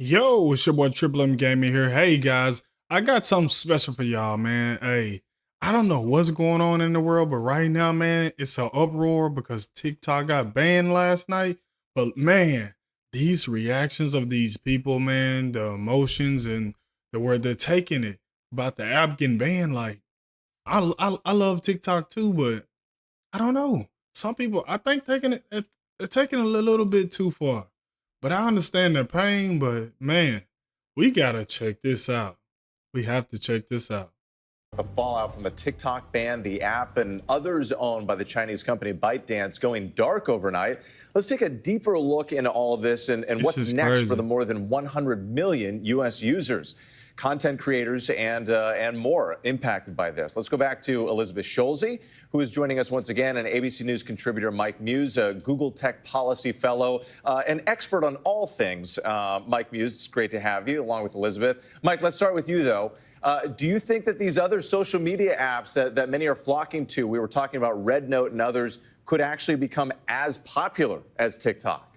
Yo, it's your boy Triple M Gaming here. Hey guys, I got something special for y'all, man. Hey, I don't know what's going on in the world, but right now, man, it's an uproar because TikTok got banned last night. But man, these reactions of these people, man, the emotions and the where they're taking it about the app getting banned, like I love TikTok too, but I don't know. Some people, I think, they're taking it a little bit too far. But I understand their pain. But man, we gotta check this out. We have to check this out. The fallout from the TikTok ban, the app, and others owned by the Chinese company ByteDance going dark overnight. Let's take a deeper look into all of this and This what's is next crazy. for the more than 100 million U.S. users, content creators, and more impacted by this. Let's go back to Elizabeth Schulze, who is joining us once again, and ABC News contributor Mike Muse, a Google Tech Policy Fellow, an expert on all things. Mike Muse, it's great to have you, along with Elizabeth. Mike, let's start with you, though. Do you think that these other social media apps that many are flocking to, we were talking about Red Note and others, could actually become as popular as TikTok?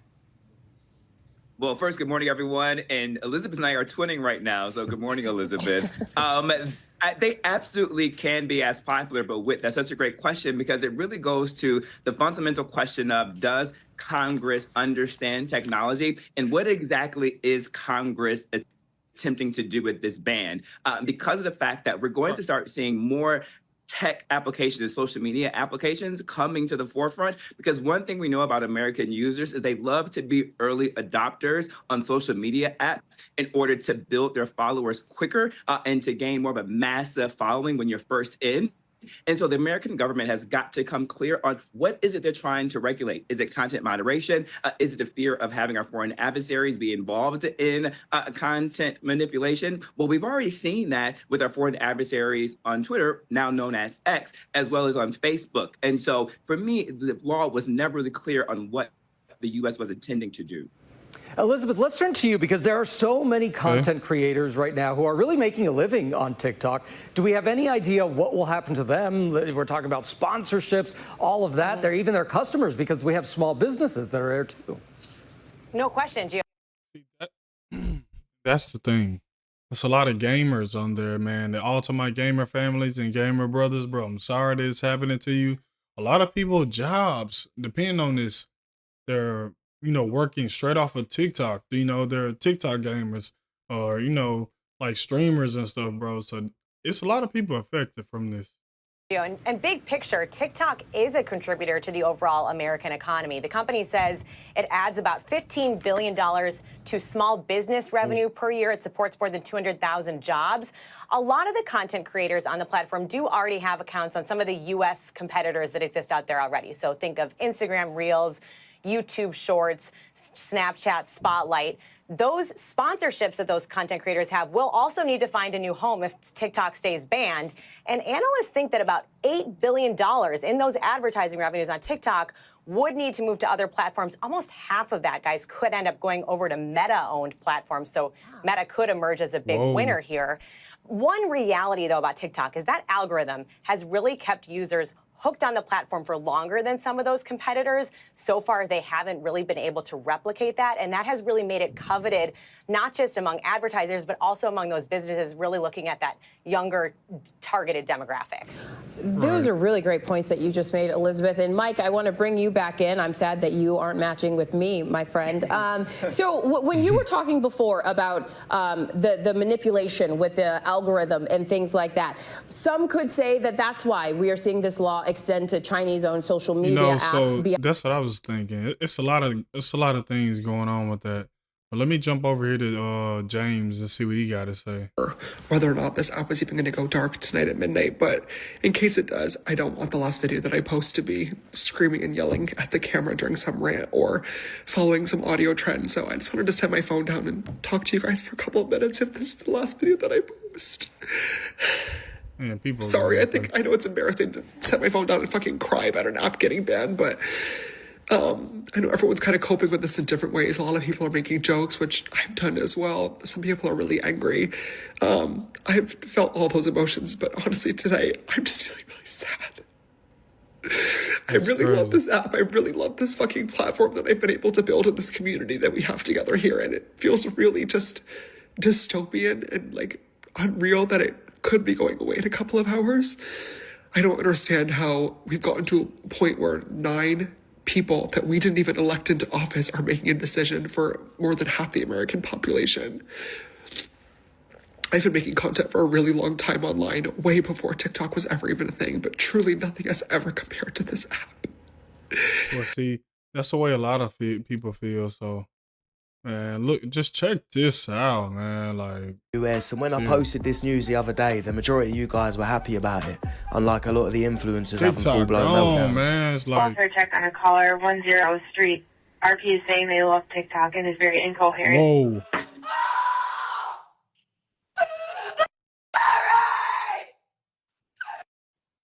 Well, first, good morning, everyone. And Elizabeth and I are twinning right now. So good morning, Elizabeth. They absolutely can be as popular, but that's such a great question because it really goes to the fundamental question of, does Congress understand technology, and what exactly is Congress attempting to do with this ban? Because of the fact that we're going to start seeing more tech applications and social media applications coming to the forefront, because one thing we know about American users is they love to be early adopters on social media apps in order to build their followers quicker and to gain more of a massive following when you're first in. And so the American government has got to come clear on what is it they're trying to regulate. Is it content moderation? Is it the fear of having our foreign adversaries be involved in content manipulation? Well, we've already seen that with our foreign adversaries on Twitter, now known as X, as well as on Facebook. And so for me, the law was never really clear on what the U.S. was intending to do. Elizabeth, let's turn to you because there are so many content creators right now who are really making a living on TikTok. Do we have any idea what will happen to them? We're talking about sponsorships, all of that. They're even their customers because we have small businesses that are there too. No question, Gio. That's the thing. There's a lot of gamers on there, man. The Ultimate Gamer families and gamer brothers, bro. I'm sorry that it's happening to you. A lot of people jobs depend on this. They're working straight off of TikTok. They're TikTok gamers or like streamers and stuff, bro. So it's a lot of people affected from this. And big picture, TikTok is a contributor to the overall American economy. The company says it adds about $15 billion to small business revenue per year. It supports more than 200,000 jobs. A lot of the content creators on the platform do already have accounts on some of the U.S. competitors that exist out there already. So think of Instagram Reels, YouTube Shorts, Snapchat Spotlight. Those sponsorships that those content creators have will also need to find a new home if TikTok stays banned. And analysts think that about $8 billion in those advertising revenues on TikTok would need to move to other platforms. Almost half of that, guys, could end up going over to Meta-owned platforms. So Meta could emerge as a big winner here. One reality, though, about TikTok is that algorithm has really kept users hooked on the platform for longer than some of those competitors. So far, they haven't really been able to replicate that. And that has really made it coveted, not just among advertisers, but also among those businesses really looking at that younger targeted demographic. Those are really great points that you just made, Elizabeth. And Mike, I want to bring you back in. I'm sad that you aren't matching with me, my friend. So when you were talking before about the manipulation with the algorithm and things like that, some could say that that's why we are seeing this law extend to Chinese-owned social media apps. So that's what I was thinking. It's a lot of things going on with that. But let me jump over here to James and see what he got to say. Whether or not this app is even going to go dark tonight at midnight, but in case it does, I don't want the last video that I post to be screaming and yelling at the camera during some rant or following some audio trend. So I just wanted to set my phone down and talk to you guys for a couple of minutes if this is the last video that I post. Man, people. Sorry, I know it's embarrassing to set my phone down and fucking cry about an app getting banned, but I know everyone's kind of coping with this in different ways. A lot of people are making jokes, which I've done as well. Some people are really angry. I've felt all those emotions, but honestly today, I'm just feeling really sad. I really love this app. I really love this fucking platform that I've been able to build in this community that we have together here. And it feels really just dystopian and like unreal that it could be going away in a couple of hours. I don't understand how we've gotten to a point where 9 people that we didn't even elect into office are making a decision for more than half the American population. I've been making content for a really long time online, way before TikTok was ever even a thing, but truly nothing has ever compared to this app. Well, see, that's the way a lot of people feel. So, man, look, just check this out, man. Like, US, and when I posted this news the other day, the majority of you guys were happy about it, unlike a lot of the influencers having TikTok full-blown meltdowns. man. It's like, Also check on a caller 10 Street. RP is saying they love TikTok and is very incoherent. whoa.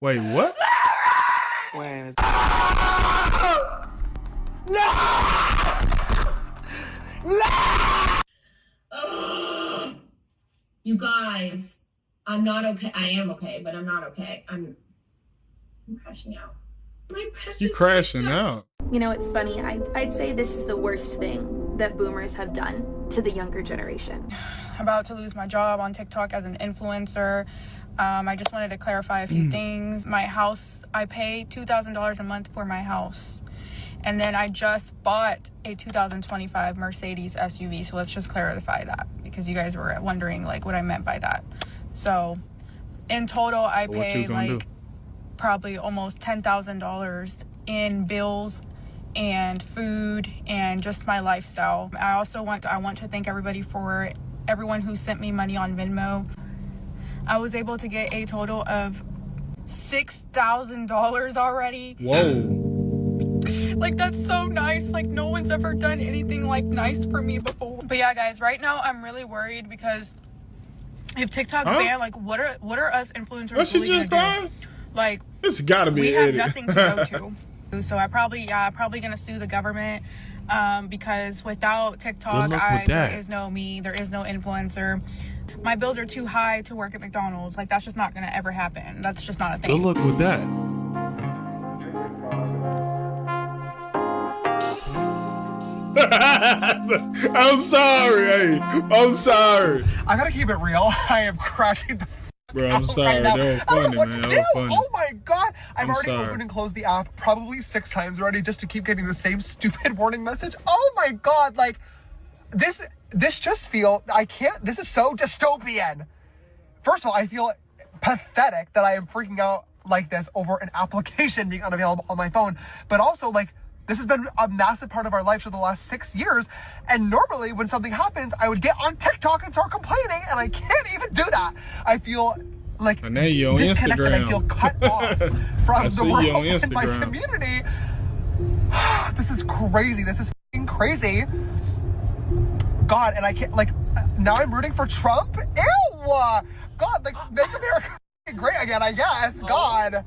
Wait, what? You guys, I'm not okay. I am okay, but I'm not okay. I'm crashing out. You crashing out. You know, it's funny. I'd say this is the worst thing that boomers have done to the younger generation. I'm about to lose my job on TikTok as an influencer. I just wanted to clarify a few things. My house, I pay $2,000 a month for my house. And then I just bought a 2025 Mercedes SUV. So let's just clarify that because you guys were wondering like what I meant by that. So in total, I pay like probably almost $10,000 in bills and food and just my lifestyle. I want to thank everyone who sent me money on Venmo. I was able to get a total of $6,000 already. Whoa. Like, that's so nice. Like, no one's ever done anything like nice for me before. But yeah, guys, right now I'm really worried because if TikTok's banned, like, what are us influencers really gonna do? Like, it's gotta be. We have nothing to go to. So I'm probably gonna sue the government because without TikTok, there is no me, there is no influencer. My bills are too high to work at McDonald's. Like, that's just not gonna ever happen. That's just not a thing. Good luck with that. I'm sorry. Hey, I'm sorry. I gotta keep it real. I am crashing the Bro, I'm sorry. right now. That was funny, I don't know what man. to That do. was funny. Oh my god. I've already sorry. opened and closed the app probably 6 times already just to keep getting the same stupid warning message. Oh my god. Like, this just feel, I can't, this is so dystopian. First of all, I feel pathetic that I am freaking out like this over an application being unavailable on my phone. But also, like, this has been a massive part of our life for the last 6 years. And normally when something happens, I would get on TikTok and start complaining, and I can't even do that. I feel like disconnected. I feel cut off from the world and my community. This is crazy. This is f***ing crazy. God, and I can't, like, now I'm rooting for Trump? Ew! God, like, make America great again, I guess. God.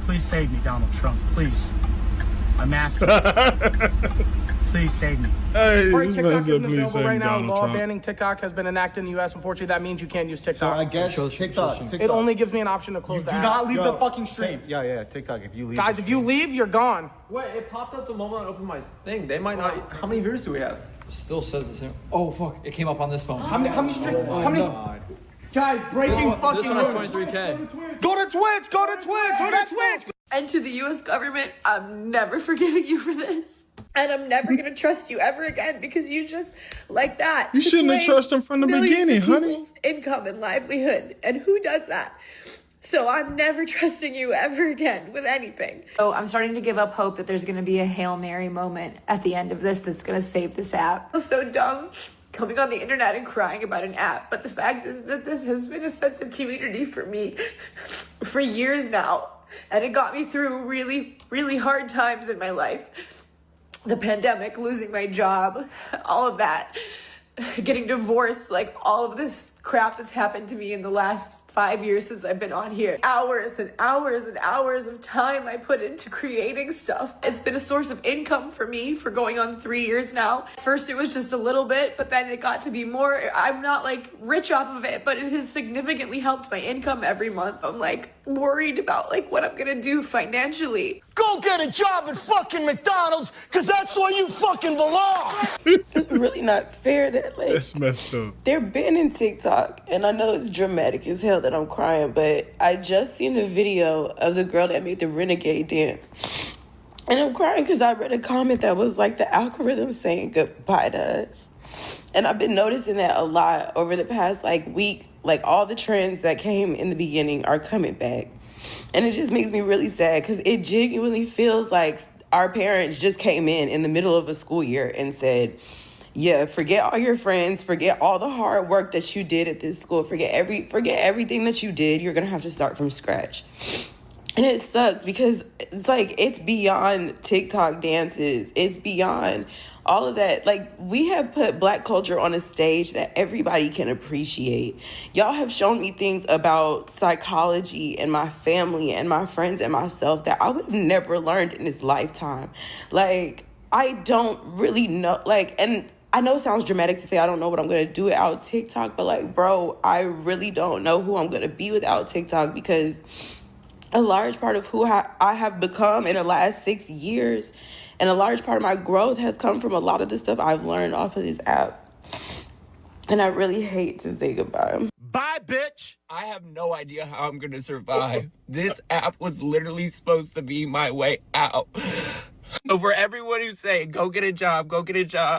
Please save me, Donald Trump. Please. I'm asking. Please save me. Hey, TikTok isn't available right now. Law banning TikTok has been enacted in the U.S. Unfortunately, that means you can't use TikTok. So I guess TikTok. It only gives me an option to close the app. Do not leave the fucking stream. Yeah, TikTok. If you leave. Guys, if you leave, you're gone. Wait, it popped up the moment I opened my thing. They might not. How many viewers do we have? Still says the same. Oh fuck! It came up on this phone. How many stream? How many? God. Guys, breaking fucking news. This one has 23K. Go to Twitch. Go to Twitch. Go to Twitch. And to the U.S. government, I'm never forgiving you for this. And I'm never going to trust you ever again because you just, like that. You shouldn't have trusted him from the beginning, honey. Income and livelihood. And who does that? So I'm never trusting you ever again with anything. So I'm starting to give up hope that there's going to be a Hail Mary moment at the end of this that's going to save this app. I feel so dumb coming on the internet and crying about an app. But the fact is that this has been a sense of community for me for years now. And it got me through really, really hard times in my life. The pandemic, losing my job, all of that, getting divorced, like all of this crap that's happened to me in the last 5 years since I've been on here. Hours and hours and hours of time I put into creating stuff. It's been a source of income for me for going on 3 years now. First it was just a little bit, but then it got to be more. I'm not like rich off of it, but it has significantly helped my income every month. I'm like worried about like what I'm gonna do financially. Go get a job at fucking McDonald's, cause that's where you fucking belong. It's really not fair that like That's messed up. they're banning TikTok, and I know it's dramatic as hell that I'm crying, but I just seen the video of the girl that made the renegade dance, and I'm crying because I read a comment that was like the algorithm saying goodbye to us, and I've been noticing that a lot over the past like week. Like all the trends that came in the beginning are coming back. And it just makes me really sad because it genuinely feels like our parents just came in the middle of a school year and said, yeah, forget all your friends, forget all the hard work that you did at this school, forget everything that you did. You're going to have to start from scratch. And it sucks because it's like it's beyond TikTok dances. It's beyond all of that. Like, we have put Black culture on a stage that everybody can appreciate. Y'all have shown me things about psychology and my family and my friends and myself that I would have never learned in this lifetime. Like, I don't really know, like, and I know it sounds dramatic to say I don't know what I'm going to do without TikTok, but like, bro, I really don't know who I'm going to be without TikTok, because a large part of who I have become in the last 6 years and a large part of my growth has come from a lot of the stuff I've learned off of this app. And I really hate to say goodbye. Bye, bitch. I have no idea how I'm gonna survive. This app was literally supposed to be my way out. So for everyone who's saying, go get a job,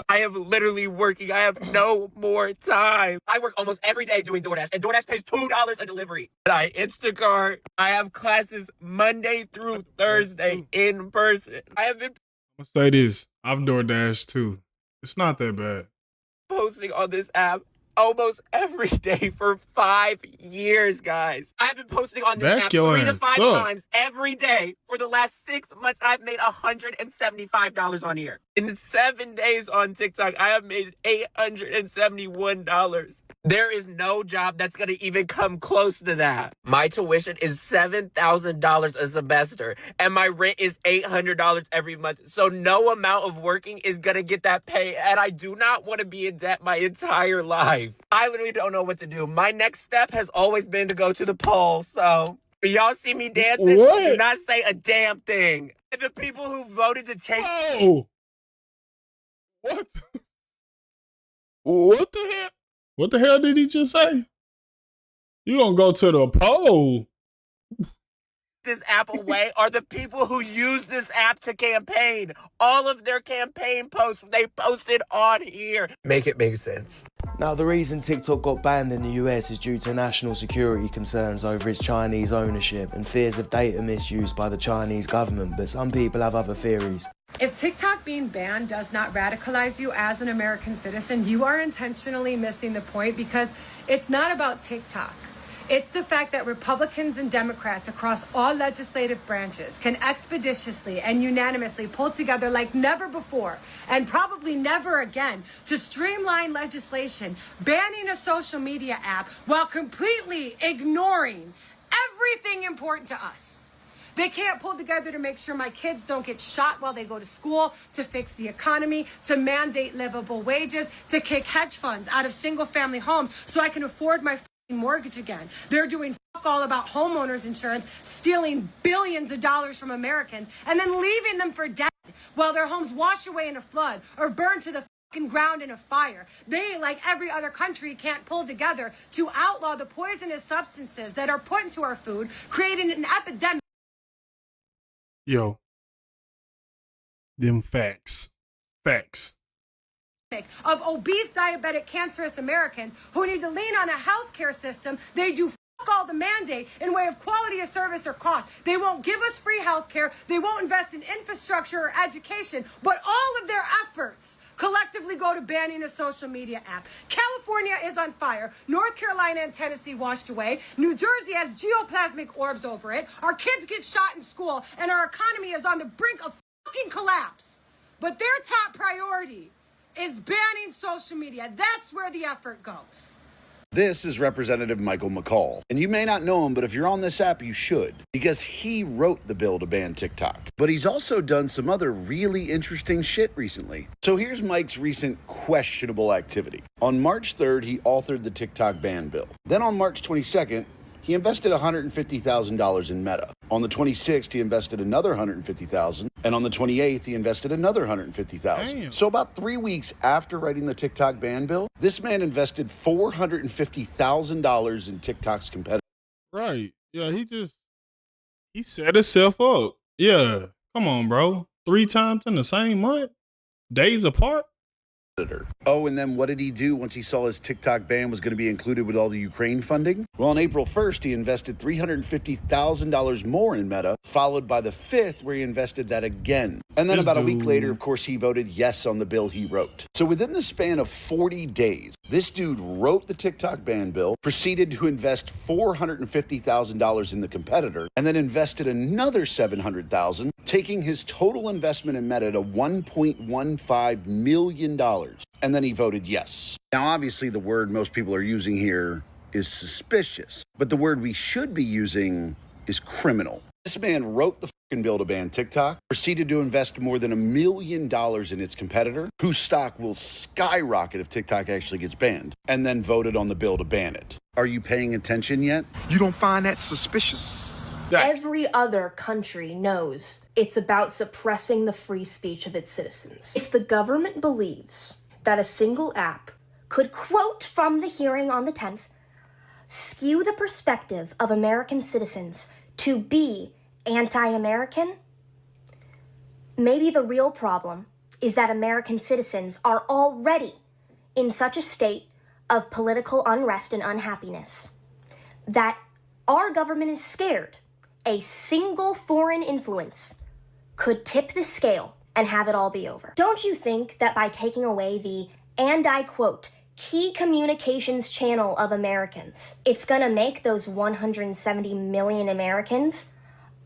I am literally working. I have no more time. I work almost every day doing DoorDash, and DoorDash pays $2 a delivery. I Instacart. I have classes Monday through Thursday in person. I have been Let's say this. I've DoorDash too. It's not that bad. posting on this app almost every day for 5 years, guys. I've been posting on this app 3 to 5 times every day for the last 6 months. I've made $175 on here. In 7 days on TikTok, I have made $871. There is no job that's gonna even come close to that. My tuition is $7,000 a semester, and my rent is $800 every month. So no amount of working is gonna get that pay, and I do not want to be in debt my entire life. I literally don't know what to do. My next step has always been to go to the poll, so when y'all see me dancing, do not say a damn thing. And the people who voted to take... Oh! What? What the hell? What the hell did he just say? You gonna go to the poll? This app away are the people who use this app to campaign. All of their campaign posts, they posted on here. Make it make sense. Now, the reason TikTok got banned in the US is due to national security concerns over its Chinese ownership and fears of data misuse by the Chinese government, but some people have other theories. If TikTok being banned does not radicalize you as an American citizen, you are intentionally missing the point, because it's not about TikTok. It's the fact that Republicans and Democrats across all legislative branches can expeditiously and unanimously pull together like never before, and probably never again, to streamline legislation banning a social media app while completely ignoring everything important to us. They can't pull together to make sure my kids don't get shot while they go to school, to fix the economy, to mandate livable wages, to kick hedge funds out of single-family homes so I can afford my mortgage again. They're doing fuck all about homeowners insurance, stealing billions of dollars from Americans, and then leaving them for dead while their homes wash away in a flood or burn to the fucking ground in a fire. They, like every other country, can't pull together to outlaw the poisonous substances that are put into our food, creating an epidemic. Yo. Them facts. Facts. Of obese, diabetic, cancerous Americans who need to lean on a healthcare system. They do fuck all the mandate in way of quality of service or cost. They won't give us free healthcare. They won't invest in infrastructure or education. But all of their efforts collectively go to banning a social media app. California is on fire. North Carolina and Tennessee washed away. New Jersey has geoplasmic orbs over it. Our kids get shot in school, and our economy is on the brink of fucking collapse. But their top priority is banning social media. That's where the effort goes. This is Representative Michael McCall. And you may not know him, but if you're on this app, you should, because he wrote the bill to ban TikTok. But he's also done some other really interesting shit recently. So here's Mike's recent questionable activity. On March 3rd, he authored the TikTok ban bill. Then on March 22nd, he invested $150,000 in Meta. On the 26th, he invested another $150,000. And on the 28th, he invested another $150,000. So about 3 weeks after writing the TikTok ban bill, this man invested $450,000 in TikTok's competitor. Right. Yeah, he set himself up. Yeah. Come on, bro. 3 times in the same month? Days apart? Oh, and then what did he do once he saw his TikTok ban was going to be included with all the Ukraine funding? Well, on April 1st, he invested $350,000 more in Meta, followed by the 5th, where he invested that again. And then about a week later, of course, he voted yes on the bill he wrote. So within the span of 40 days, this dude wrote the TikTok ban bill, proceeded to invest $450,000 in the competitor, and then invested another $700,000, taking his total investment in Meta to $1.15 million. And then he voted yes. Now, obviously, the word most people are using here is suspicious, but the word we should be using is criminal. This man wrote the fucking bill to ban TikTok, proceeded to invest more than $1 million in its competitor, whose stock will skyrocket if TikTok actually gets banned, and then voted on the bill to ban it. Are you paying attention yet? You don't find that suspicious? Every other country knows it's about suppressing the free speech of its citizens. If the government believes that a single app could, quote from the hearing on the 10th, skew the perspective of American citizens to be anti-American, maybe the real problem is that American citizens are already in such a state of political unrest and unhappiness that our government is scared a single foreign influence could tip the scale and have it all be over. Don't you think that by taking away the, and I quote, key communications channel of Americans, it's gonna make those 170 million Americans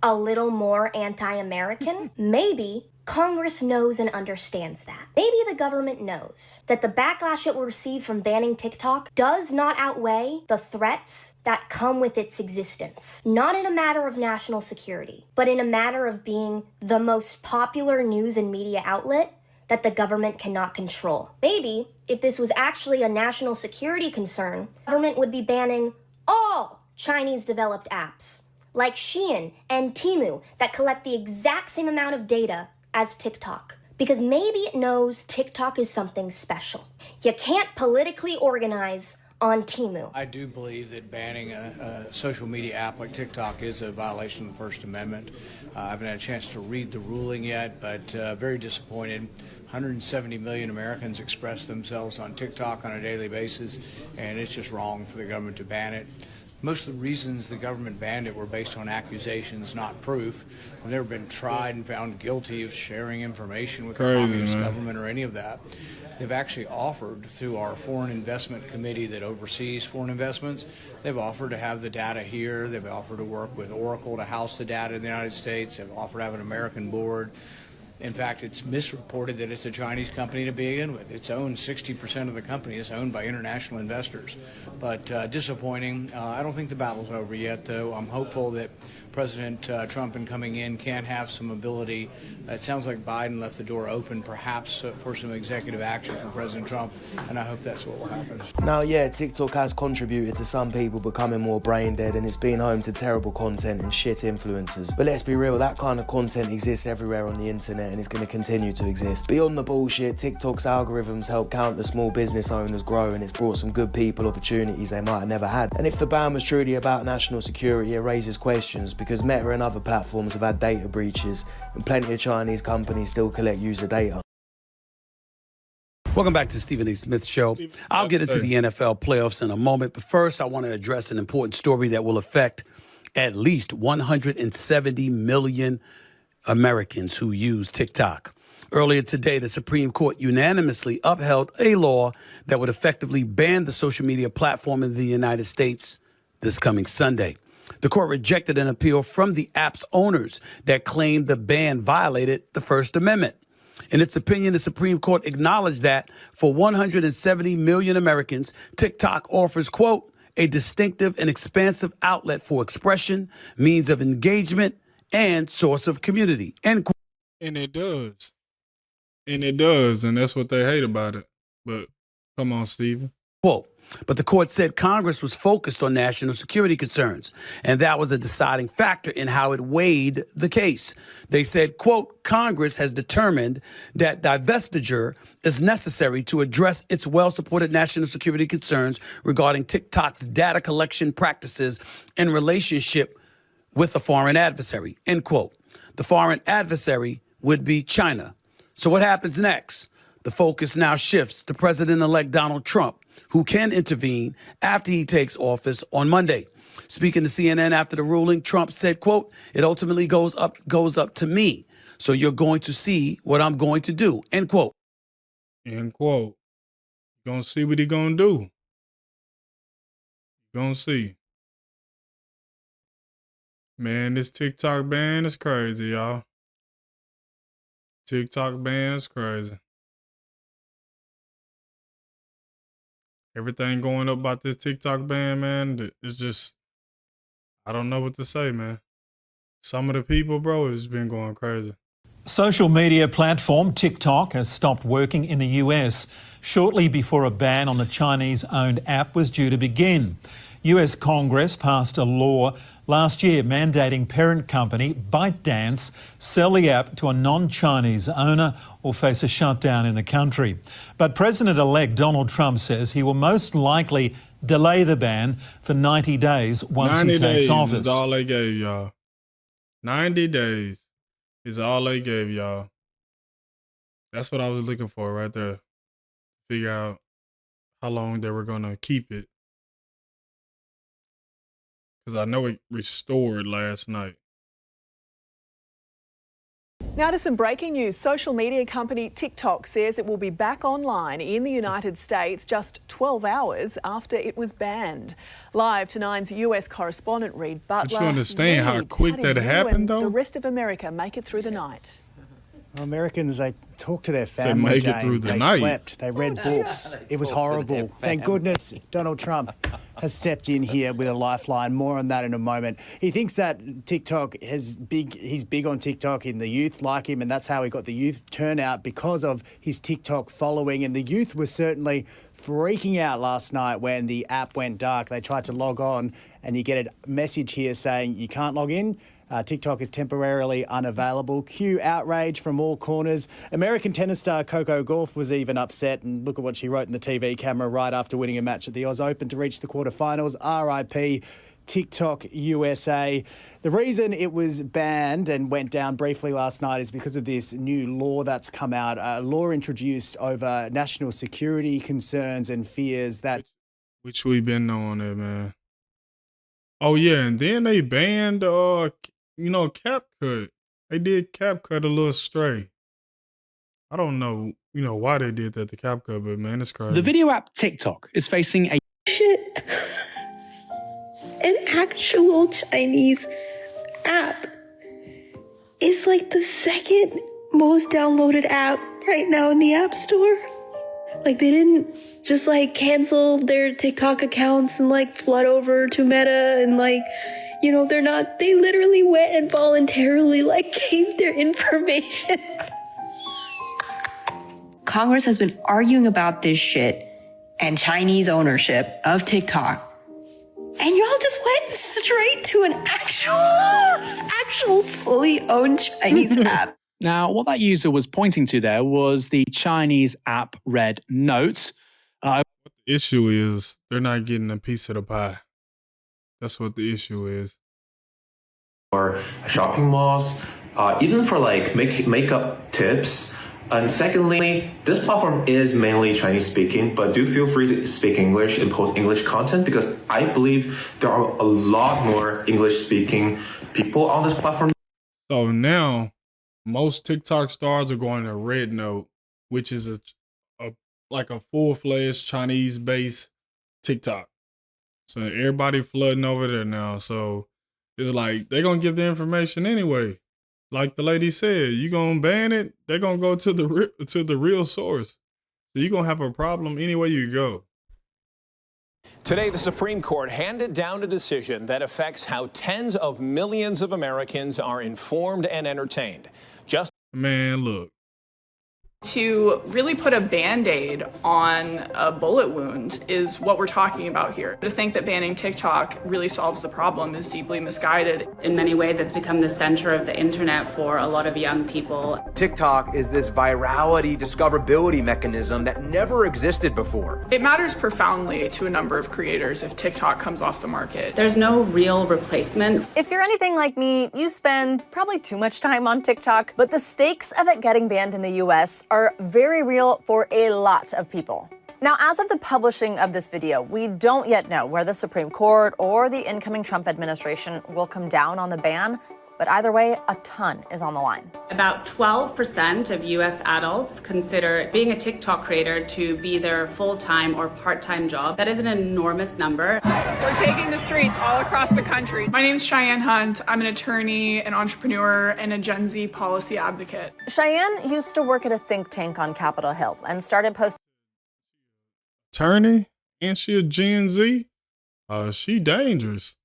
a little more anti-American? Maybe Congress knows and understands that. Maybe the government knows that the backlash it will receive from banning TikTok does not outweigh the threats that come with its existence. Not in a matter of national security, but in a matter of being the most popular news and media outlet that the government cannot control. Maybe, if this was actually a national security concern, the government would be banning all Chinese-developed apps, like Shein and Temu, that collect the exact same amount of data as TikTok. Because maybe it knows TikTok is something special. You can't politically organize on Temu. I do believe that banning a social media app like TikTok is a violation of the First Amendment. I haven't had a chance to read the ruling yet, but very disappointed. 170 million Americans express themselves on TikTok on a daily basis, and it's just wrong for the government to ban it. Most of the reasons the government banned it were based on accusations, not proof. They've never been tried and found guilty of sharing information with the communist government or any of that. They've actually offered, through our Foreign Investment Committee that oversees foreign investments, they've offered to have the data here. They've offered to work with Oracle to house the data in the United States. They've offered to have an American board. In fact, it's misreported that it's a Chinese company to begin with. It's owned, 60% of the company is owned by international investors. But disappointing. I don't think the battle's over yet, though. I'm hopeful that President Trump, in coming in, can have some ability. It sounds like Biden left the door open, perhaps, for some executive action from President Trump, and I hope that's what will happen. Now, yeah, TikTok has contributed to some people becoming more brain dead, and it's been home to terrible content and shit influencers. But let's be real, that kind of content exists everywhere on the internet, and it's going to continue to exist. Beyond the bullshit, TikTok's algorithms help countless small business owners grow, and it's brought some good people opportunities they might have never had. And if the ban was truly about national security, it raises questions, because Meta and other platforms have had data breaches, and plenty of Chinese companies still collect user data. Welcome back to Stephen A. Smith Show. I'll get into the NFL playoffs in a moment, but first I want to address an important story that will affect at least 170 million Americans who use TikTok. Earlier today, the Supreme Court unanimously upheld a law that would effectively ban the social media platform in the United States this coming Sunday. The court rejected an appeal from the app's owners that claimed the ban violated the First Amendment. In its opinion, the Supreme Court acknowledged that for 170 million Americans, TikTok offers, quote, a distinctive and expansive outlet for expression, means of engagement, and source of community, end quote. And it does. And it does. And that's what they hate about it. But come on, Stephen. Quote. But the court said Congress was focused on national security concerns, and that was a deciding factor in how it weighed the case. They said, quote, Congress has determined that divestiture is necessary to address its well-supported national security concerns regarding TikTok's data collection practices in relationship with a foreign adversary, end quote. The foreign adversary would be China. So what happens next? The focus now shifts to President-elect Donald Trump, who can intervene after he takes office on Monday. Speaking to CNN after the ruling, Trump said, quote, it ultimately goes up to me. So you're going to see what I'm going to do, end quote. End quote. You're going to see what he going to do. You're going to see. Man, this TikTok ban is crazy, y'all. TikTok ban is crazy. Everything going up about this TikTok ban, man, it's just, I don't know what to say, man. Some of the people, bro, it's been going crazy. Social media platform TikTok has stopped working in the US shortly before a ban on the Chinese-owned app was due to begin. US Congress passed a law last year mandating parent company ByteDance sell the app to a non-Chinese owner or face a shutdown in the country. But President-elect Donald Trump says he will most likely delay the ban for 90 days once he takes office. 90 days is all they gave y'all. 90 days is all they gave y'all. That's what I was looking for right there. Figure out how long they were going to keep it. Because I know it restored last night. Now to some breaking news. Social media company TikTok says it will be back online in the United States just 12 hours after it was banned. Live to Nine's US correspondent Reed Butler. But you understand how quick that happened, though? The rest of America make it through the night. Well, Americans, they talk to their family, make it through the they night. Slept, they read books. It was horrible. Thank goodness Donald Trump has stepped in here with a lifeline. More on that in a moment. He thinks that TikTok he's big on TikTok and the youth like him, and that's how he got the youth turnout because of his TikTok following. And the youth was certainly freaking out last night when the app went dark. They tried to log on, and you get a message here saying you can't log in. TikTok is temporarily unavailable. Cue outrage from all corners. American tennis star Coco Gauff was even upset, and look at what she wrote in the TV camera right after winning a match at the Oz Open to reach the quarterfinals. RIP TikTok USA. The reason it was banned and went down briefly last night is because of this new law that's come out, a law introduced over national security concerns and fears that... Which we've been on it, man. Oh, yeah, and then they banned... CapCut. They did CapCut a little stray. I don't know, why they did that to CapCut, but man, it's crazy. The video app TikTok is facing a shit. An actual Chinese app is like the second most downloaded app right now in the App Store. Like they didn't just cancel their TikTok accounts and flood over to Meta and they literally went and voluntarily gave their information. Congress has been arguing about this shit and Chinese ownership of TikTok. And y'all just went straight to an actual fully owned Chinese app. Now, what that user was pointing to there was the Chinese app Red Note. The issue is they're not getting a piece of the pie. That's what the issue is. Or shopping malls, even for makeup tips. And secondly, this platform is mainly Chinese speaking, but do feel free to speak English and post English content because I believe there are a lot more English speaking people on this platform. So now most TikTok stars are going to Red Note, which is a full-fledged Chinese-based TikTok. So everybody flooding over there now. So it's they're going to give the information anyway. like the lady said, you gonna ban it, they're gonna go to the real source. So you're gonna have a problem anywhere you go. Today, the Supreme Court handed down a decision that affects how tens of millions of Americans are informed and entertained. Man, look. To really put a Band-Aid on a bullet wound is what we're talking about here. To think that banning TikTok really solves the problem is deeply misguided. In many ways, it's become the center of the internet for a lot of young people. TikTok is this virality discoverability mechanism that never existed before. It matters profoundly to a number of creators if TikTok comes off the market. There's no real replacement. If you're anything like me, you spend probably too much time on TikTok, but the stakes of it getting banned in the US are very real for a lot of people. Now, as of the publishing of this video, we don't yet know where the Supreme Court or the incoming Trump administration will come down on the ban, but either way, a ton is on the line. About 12% of US adults consider being a TikTok creator to be their full-time or part-time job. That is an enormous number. We're taking the streets all across the country. My name's Cheyenne Hunt. I'm an attorney, an entrepreneur, and a Gen Z policy advocate. Cheyenne used to work at a think tank on Capitol Hill and started posting Attorney? And she a Gen Z? She dangerous.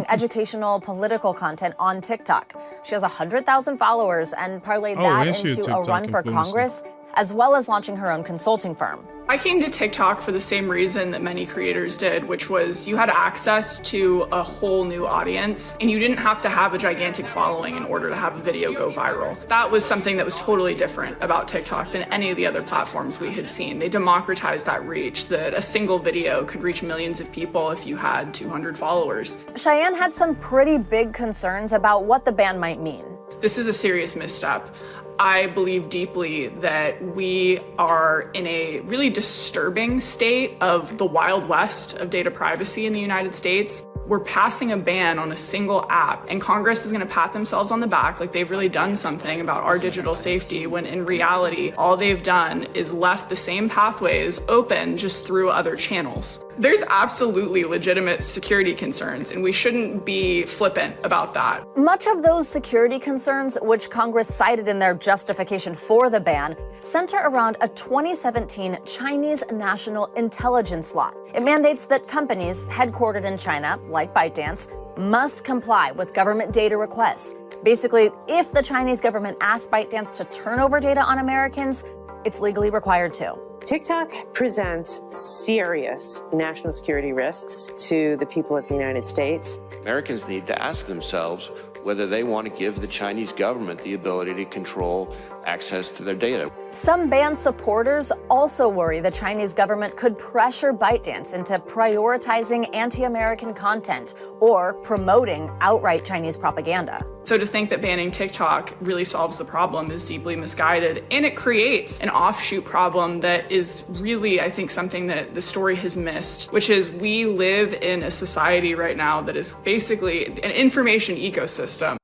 educational, political content on TikTok. She has 100,000 followers and parlayed that into a run for Congress, as well as launching her own consulting firm. I came to TikTok for the same reason that many creators did, which was you had access to a whole new audience and you didn't have to have a gigantic following in order to have a video go viral. That was something that was totally different about TikTok than any of the other platforms we had seen. They democratized that reach, that a single video could reach millions of people if you had 200 followers. Cheyenne had some pretty big concerns about what the ban might mean. This is a serious misstep. I believe deeply that we are in a really disturbing state of the Wild West of data privacy in the United States. We're passing a ban on a single app, and Congress is going to pat themselves on the back like they've really done something about our digital safety, when in reality, all they've done is left the same pathways open just through other channels. There's absolutely legitimate security concerns, and we shouldn't be flippant about that. Much of those security concerns, which Congress cited in their justification for the ban, center around a 2017 Chinese national intelligence law. It mandates that companies headquartered in China, like ByteDance, must comply with government data requests. Basically, if the Chinese government asks ByteDance to turn over data on Americans, it's legally required to. TikTok presents serious national security risks to the people of the United States. Americans need to ask themselves whether they want to give the Chinese government the ability to control access to their data. Some ban supporters also worry the Chinese government could pressure ByteDance into prioritizing anti-American content or promoting outright Chinese propaganda. So to think that banning TikTok really solves the problem is deeply misguided, and it creates an offshoot problem that is really, I think, something that the story has missed, which is we live in a society right now that is basically an information ecosystem.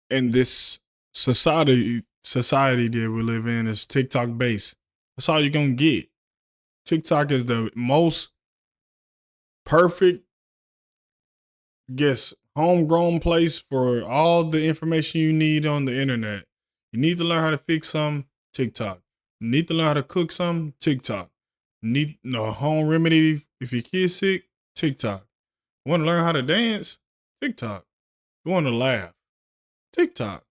And this society that we live in is TikTok based. That's all you're gonna get. TikTok is the most perfect, homegrown place for all the information you need on the internet. You need to learn how to fix something, TikTok. You need to learn how to cook something, TikTok. You need a home remedy if your kid's sick, TikTok. You want to learn how to dance, TikTok. You want to laugh, TikTok.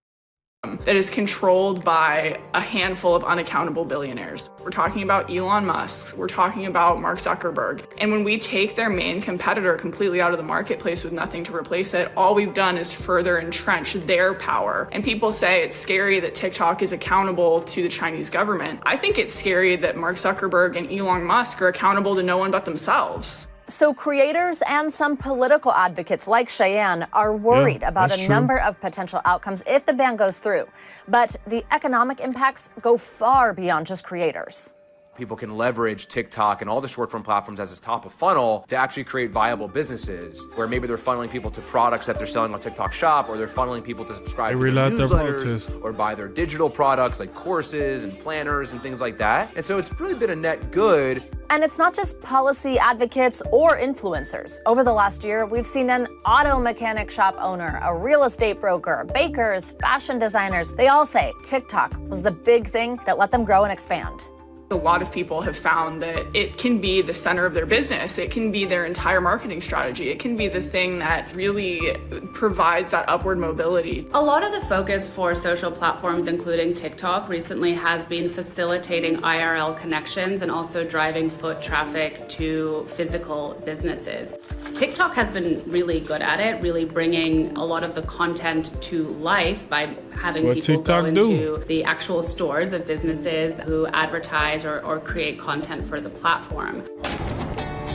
That is controlled by a handful of unaccountable billionaires. We're talking about Elon Musk. We're talking about Mark Zuckerberg. And when we take their main competitor completely out of the marketplace with nothing to replace it, all we've done is further entrench their power. And people say it's scary that TikTok is accountable to the Chinese government. I think it's scary that Mark Zuckerberg and Elon Musk are accountable to no one but themselves. So creators and some political advocates like Cheyenne are worried about a number of potential outcomes if the ban goes through. But the economic impacts go far beyond just creators. People can leverage TikTok and all the short-form platforms as its top of funnel to actually create viable businesses, where maybe they're funneling people to products that they're selling on TikTok Shop, or they're funneling people to subscribe to their newsletters, or buy their digital products like courses and planners and things like that. And so it's really been a net good. And it's not just policy advocates or influencers. Over the last year, we've seen an auto mechanic shop owner, a real estate broker, bakers, fashion designers. They all say TikTok was the big thing that let them grow and expand. A lot of people have found that it can be the center of their business. It can be their entire marketing strategy. It can be the thing that really provides that upward mobility. A lot of the focus for social platforms, including TikTok, recently has been facilitating IRL connections and also driving foot traffic to physical businesses. TikTok has been really good at it, really bringing a lot of the content to life by having people go into the actual stores of businesses who advertise or create content for the platform.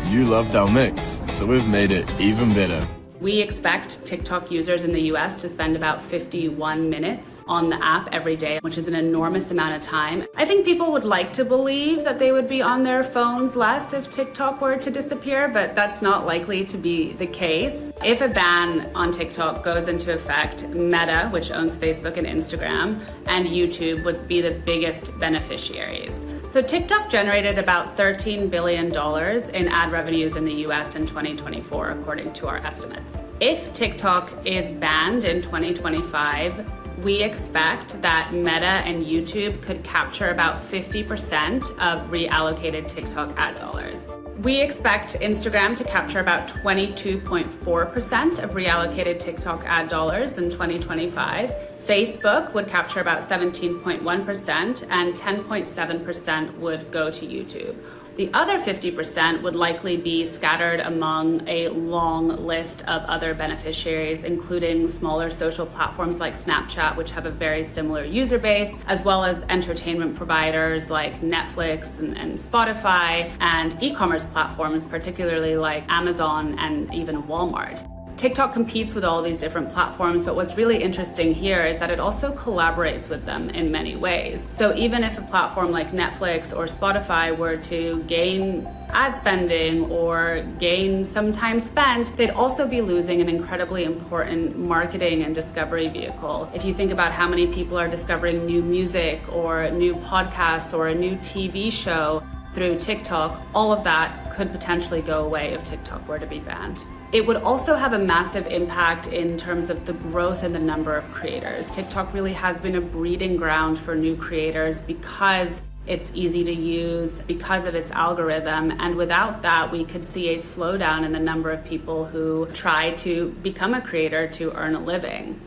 You loved our mix, so we've made it even better. We expect TikTok users in the US to spend about 51 minutes on the app every day, which is an enormous amount of time. I think people would like to believe that they would be on their phones less if TikTok were to disappear, but that's not likely to be the case. If a ban on TikTok goes into effect, Meta, which owns Facebook and Instagram, and YouTube would be the biggest beneficiaries. So TikTok generated about $13 billion in ad revenues in the US in 2024, according to our estimates. If TikTok is banned in 2025, we expect that Meta and YouTube could capture about 50% of reallocated TikTok ad dollars. We expect Instagram to capture about 22.4% of reallocated TikTok ad dollars in 2025. Facebook would capture about 17.1% and 10.7% would go to YouTube. The other 50% would likely be scattered among a long list of other beneficiaries, including smaller social platforms like Snapchat, which have a very similar user base, as well as entertainment providers like Netflix and Spotify, and e-commerce platforms, particularly like Amazon and even Walmart. TikTok competes with all these different platforms, but what's really interesting here is that it also collaborates with them in many ways. So even if a platform like Netflix or Spotify were to gain ad spending or gain some time spent, they'd also be losing an incredibly important marketing and discovery vehicle. If you think about how many people are discovering new music or new podcasts or a new TV show through TikTok, all of that could potentially go away if TikTok were to be banned. It would also have a massive impact in terms of the growth in the number of creators. TikTok really has been a breeding ground for new creators because it's easy to use, because of its algorithm, and without that, we could see a slowdown in the number of people who try to become a creator to earn a living.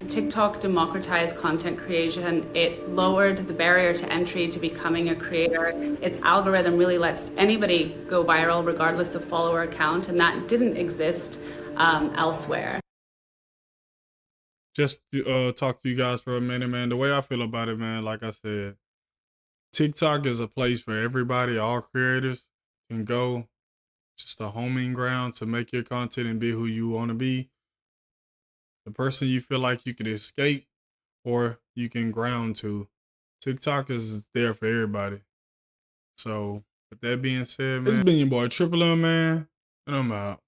TikTok democratized content creation. It lowered the barrier to entry to becoming a creator. Its algorithm really lets anybody go viral regardless of follower count, and that didn't exist elsewhere. Just to talk to you guys for a minute, man. The way I feel about it, man, like I said, TikTok is a place for everybody, all creators can go. It's just a homing ground to make your content and be who you want to be. The person you feel like you could escape or you can ground to. TikTok is there for everybody. So with that being said, man, this has been your boy Triple M, man, and I'm out.